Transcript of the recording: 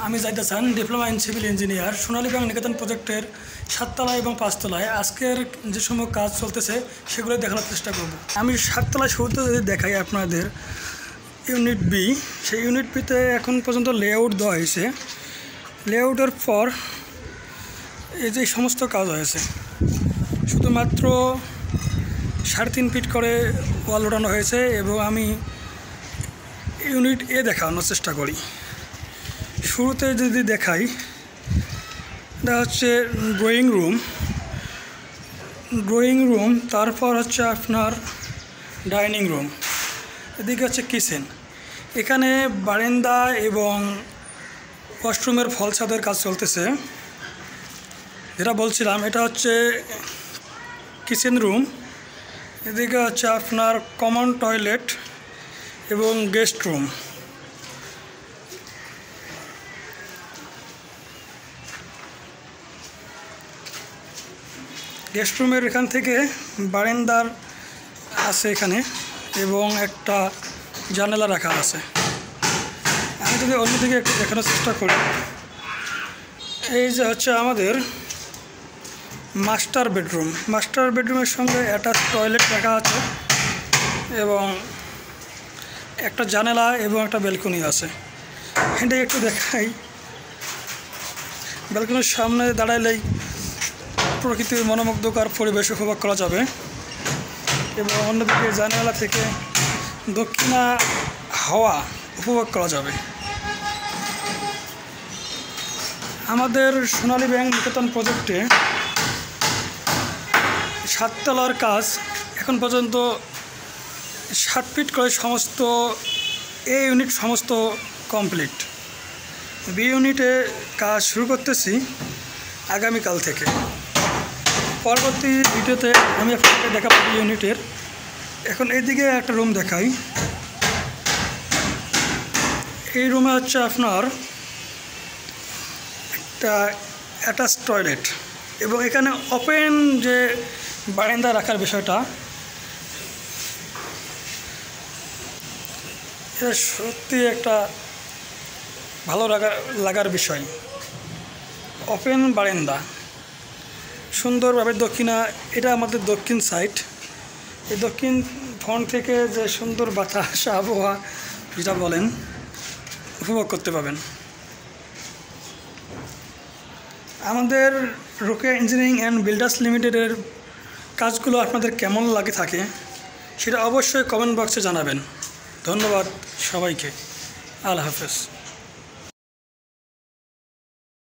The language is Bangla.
আমি Jahid Hasan, diploma in civil engineer, Sonali bank Niketan প্রজেক্টের 7 তলায় এবং 5 তলায় আজকের যে সমস্ত কাজ চলতেছে সেগুলো দেখানোর চেষ্টা করব। আমি 7 তলায় শুরুতে যদি দেখাই আপনাদের ইউনিট বি, সেই ইউনিট বিতে এখন পর্যন্ত লেআউট দেওয়া হয়েছে। লেআউটের পর এই যে সমস্ত কাজ হয়েছে, শুধুমাত্র 3.5 ফিট করে ওয়াল ওঠানো হয়েছে এবং আমি ইউনিট এ দেখানোর চেষ্টা করি। শুরুতে যদি দেখাই, এটা হচ্ছে ড্রয়িং রুম, তারপর হচ্ছে আপনার ডাইনিং রুম, এদিকে হচ্ছে কিচেন। এখানে বারান্দা এবং ওয়াশরুমের ফল ছাদের কাজ চলতেছে। যেটা বলছিলাম, এটা হচ্ছে কিচেন রুম, এদিকে হচ্ছে আপনার কমন টয়লেট এবং গেস্ট রুম। গেস্ট রুমের এখান থেকে বারান্দার আছে এখানে এবং একটা জানালা রাখা আছে। আমি যদি অন্যদিকে একটু দেখানোর চেষ্টা করি, এই যে হচ্ছে আমাদের মাস্টার বেডরুমের সঙ্গে অ্যাটাচ টয়লেট রাখা আছে এবং একটা জানালা এবং একটা ব্যালকনি আছে। এটাই একটু দেখাই, ব্যালকনির সামনে দাঁড়াইলেই প্রকৃতির মনোমুগ্ধকর পরিবেশ উপভোগ করা যাবে এবং অন্যদিকে জানালা থেকে দক্ষিণা হাওয়া উপভোগ করা যাবে। আমাদের সোনালী ব্যাংক নিকেতন প্রজেক্টে 7 তলার কাজ এখন পর্যন্ত 7 ফিট করে সমস্ত এ ইউনিট সমস্ত কমপ্লিট। বি ইউনিটে কাজ শুরু করতেছি আগামীকাল থেকে। পরবর্তী ভিডিওতে আমি আপনাকে দেখাবো বি ইউনিটের। এখন এইদিকে একটা রুম দেখাই। এই রুমে হচ্ছে আপনার একটা অ্যাটাচ টয়লেট এবং এখানে ওপেন যে বারান্দা রাখার বিষয়টা, এটা সত্যি একটা ভালো লাগার বিষয়। ওপেন বারান্দা সুন্দরভাবে দক্ষিণা, এটা আমাদের দক্ষিণ সাইড। এই দক্ষিণ ফ্রন্ট থেকে যে সুন্দর বাতাস আবহাওয়া যেটা বলেন উপভোগ করতে পাবেন। আমাদের রোকেয়া ইঞ্জিনিয়ারিং অ্যান্ড বিল্ডার্স লিমিটেডের কাজগুলো আপনাদের কেমন লাগে থাকে সেটা অবশ্যই কমেন্ট বক্সে জানাবেন। ধন্যবাদ সবাইকে। আল্লাহ হাফেজ।